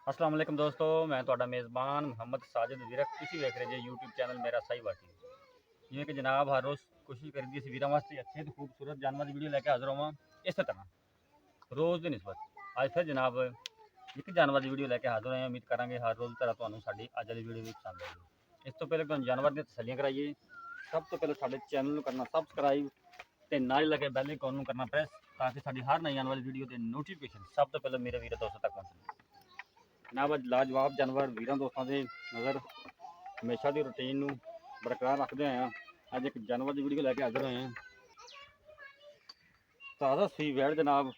अस्सलाम वालेकुम दोस्तों, मैं ਤੁਹਾਡਾ ਮੇਜ਼ਬਾਨ ਮੁਹੰਮਦ ਸਾजिद ਵੀਰਕ। ਤੁਸੀਂ ਵੇਖ ਰਹੇ ਜੇ YouTube ਚੈਨਲ ਮੇਰਾ ਸਹੀ ਵਾਟੀ। ਜਿਵੇਂ ਕਿ ਜਨਾਬ ਹਰ ਰੋਜ਼ ਕੋਸ਼ਿਸ਼ ਕਰੀਦੀ ਸੀ ਵੀਰਾਂ ਵਾਸਤੇ ਅੱਛੇ ਤੇ ਖੂਬਸੂਰਤ ਜਾਨਵਰ ਦੀ ਵੀਡੀਓ ਲੈ ਕੇ ਹਾਜ਼ਰ ਹੋਵਾਂ। ਇਸੇ ਤਰ੍ਹਾਂ ਰੋਜ਼ ਦੀ ਨਿਸਬਤ ਅੱਜ ਫਿਰ ਜਨਾਬ ਇੱਕ ਜਾਨਵਰ ਦੀ ਵੀਡੀਓ ਲੈ ਕੇ ਹਾਜ਼ਰ ਹੋਏ ਹਾਂ। ਉਮੀਦ ਕਰਾਂਗੇ ਹਰ ਰੋਜ਼ ਤਰ੍ਹਾਂ ਤੁਹਾਨੂੰ ਸਾਡੀ ਅੱਜ ਦੀ ਵੀਡੀਓ ਵੀ ਪਸੰਦ ਆਏਗੀ। ਇਸ ਤੋਂ ਪਹਿਲੇ ਤੁਹਾਨੂੰ ਜਾਨਵਰ ਦੀਆਂ ਤਸੱਲੀਆਂ ਕਰਾਈਏ। ਸਭ ਤੋਂ ਪਹਿਲੇ ਸਾਡੇ ਚੈਨਲ ਨੂੰ ਕਰਨਾ ਸਬਸਕ੍ਰਾਈਬ ਤੇ ਨਾਲ ਲੱਗੇ ਬੈਲ ਆਈਕਨ ਨੂੰ ਕਰਨਾ ਪ੍ਰੈਸ, ਤਾਂ ਕਿ ਸਾਡੀ ਹਰ ਨਈ ਆਉਣ ਵਾਲੀ ਵੀਡੀਓ ਦੇ ਨੋਟੀਫਿਕੇਸ਼ਨ ਸਭ ਤੋਂ ਪਹਿਲੇ ਮੇਰੇ ਵੀਰ ਦੋਸਤਾਂ ਤੱਕ ਪਹੁੰਚਣ। जनाब अज लाजवाब जानवर वीर दोस्तों के नज़र हमेशा की रूटीन में बरकरार रखते हैं। अज एक जानवर की वीडियो लैके हाजिर होए हैं। ताज़ा सी वैड़ जनाब,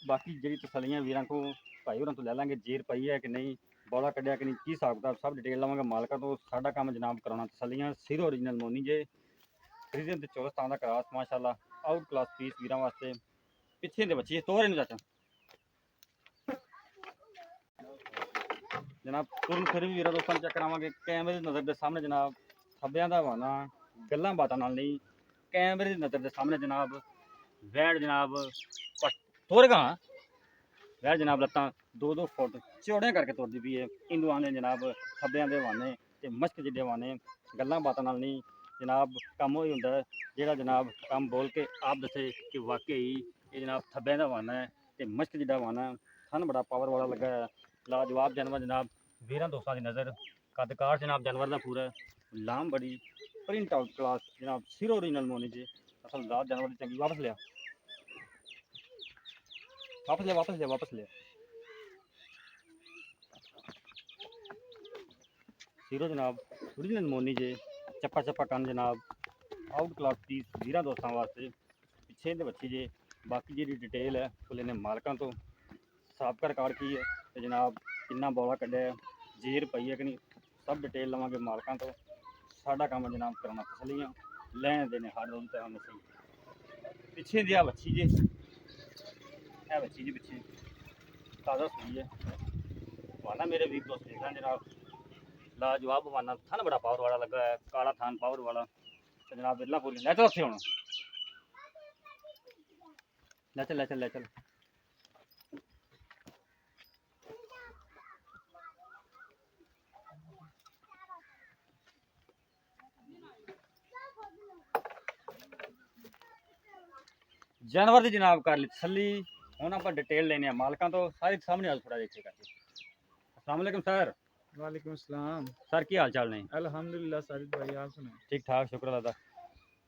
बाकी जी तसलियाँ वीर को भाई होर तो लै लेंगे, जेर पई है कि नहीं, बौला कढ़िया कि नहीं, की हिसाब किताब सब डिटेल लवेंगे मालका तो। साडा काम जनाब कराना तसलियाँ सिर ओरिजिनल मोनी जे फ्रीजन ते 24 का क्रास माशाल्लाह आउट क्लास पीस वीर वास्ते। पिछे दे बच्चे तोहरे नहीं चाचा जनाब तुरंत फिर भी वीर दोस्तों चेक करावे कैमरे की नज़र के सामने जनाब थब्बियां दा वाना गल्लां बातां नाल नहीं, कैमरे की नज़र के सामने जनाब वैड़ जनाब तुरगा वैड़ जनाब लत्तां 2-2 फुट चौड़ियां करके तुरदी पई है। इंदू आने जनाब थब्बियां दे वाने ते मश्क जिड्डे वाने गल्लां बातां नाल नहीं जनाब काम होई हुंदा जेड़ा जनाब काम बोल के आप दसे कि वाकई ये जनाब थब्बियां दा वाना है ते मश्क जिड्डा वाना थन बड़ा पावर वाला लगा है। लाजवाब जानवर जनाब वीर दोस्तों की नज़र कदकार जनाब जानवर का पूरा लाम बड़ी प्रिंट आउट क्लास जनाब सिर ओरिजिनल मोनी जी असल दाद जानवर की चंगी। वापस लिया वापस लिया वापस लिया वापस लिया सिरो जनाब ओरिजिनल मोनी जी चप्पा चप्पा कन जनाब आउट क्लास पीस वीर दोस्तों वास्ते। पिछे दे बच्ची जी बाकी जी डिटेल है वो लेने मालकों तो साबका रिकॉर्ड की है तो जनाब किन्ना बौला कढ़िया जेर पई है कि नहीं सब डिटेल लवेंगे मालकों तो। साडा काम जनाब कराना तसलियाँ लैन देने हर रोज तरह में सही। पिछे दिया बच्ची जी है बच्ची जी पिछे ताज़ा सुई है वाना मेरे वीर दोस्त देख लें जनाब लाजवाब वाना थान बड़ा पावर वाला लगा है, काला थान पावर वाला तो जनाब बिल्ला पूरी लै चल उत्थे होना लै चल लै चल लै चल। जानवर की जनाब कर ली तसली हूँ आप डिटेल लेने मालकों तो सारी सामने आज थोड़ा देखे करके। अस्सलाम वालेकुम सर। वालेकुम सलाम। सर की हाल चाल ने? अल्हम्दुलिल्लाह साजिद भाई आप सुनाओ? ठीक ठाक शुक्र अल्लाह दा।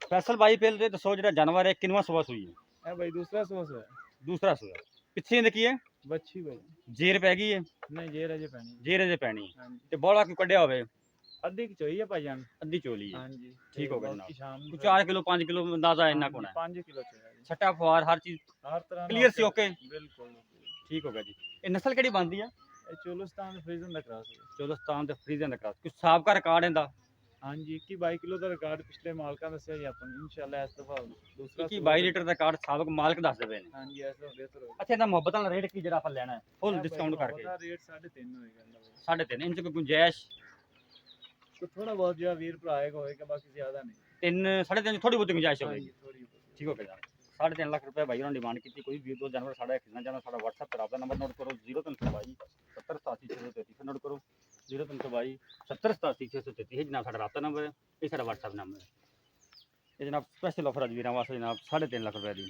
फैसल भाई पहले तो दसो जो जानवर है किनवा सुबह सुई है? भाई दूसरा सोस है। दूसरा सुबह पिछे की है बच्ची भाई जेर पै गई है? नहीं जेर अजे पैनी जेर अजे पैनी हाँ जी। ते बौला क्यों कढ़िया होवे? अद्धी की चोई है भाईजान अद्धी चोली है। हाँ जी ठीक हो गया बाकी शाम जनाब। को 4 किलो 5 किलो अंदाजा इन्ना हाँ कोना जी, है 5 किलो चाहिए छट्टा फुआर हर चीज हर तरह क्लियर सी ओके बिल्कुल। ठीक हो गया जी। ये नस्ल केड़ी बनदी है? चोलिस्तान फ्रीजन दा क्रॉस है। चोलिस्तान ते फ्रीजन दा क्रॉस कुछ साबका रिकॉर्ड है इंदा? हाँ जी 21-22 किलो का रिकॉर्ड पिछले मालका दस्या जी अपन इंशाल्लाह इस दफा दूसरा 22 लीटर का रिकॉर्ड साबक मालिक दस दे ने। हाँ जी ऐसा बेहतर होगा। अच्छा इहदा मुहब्बत वाला रेट की जरा अपन लेना है फुल डिस्काउंट करके? रेट 3.5 होएगा भाई। 3.5 इंच कोई गुंजाइश? तो थोड़ा बहुत जो वीर भरा होएगा बाकी ज्यादा नहीं। 3.5 थोड़ी बहुत गुंजाइश हाँ होगी। जी थोड़ी बहुत। ठीक हो गया 3.5 लाख रुपये भाई उन्होंने डिमांड की। कोई भी दो जानवर साढ़ा खरीदना चाहना साढ़ा व्हाट्सएप पर आपका नंबर नोट करो 0322 70 87 633 नोट करो 0322 70 87 633 है जनाब साढ़ा रब्ता नंबर है, ये साढ़ा व्हाट्सएप नंबर है। ये जनाब स्पेशल ऑफर अज वीर वास्ते जनाब 3.5 लाख रुपये की।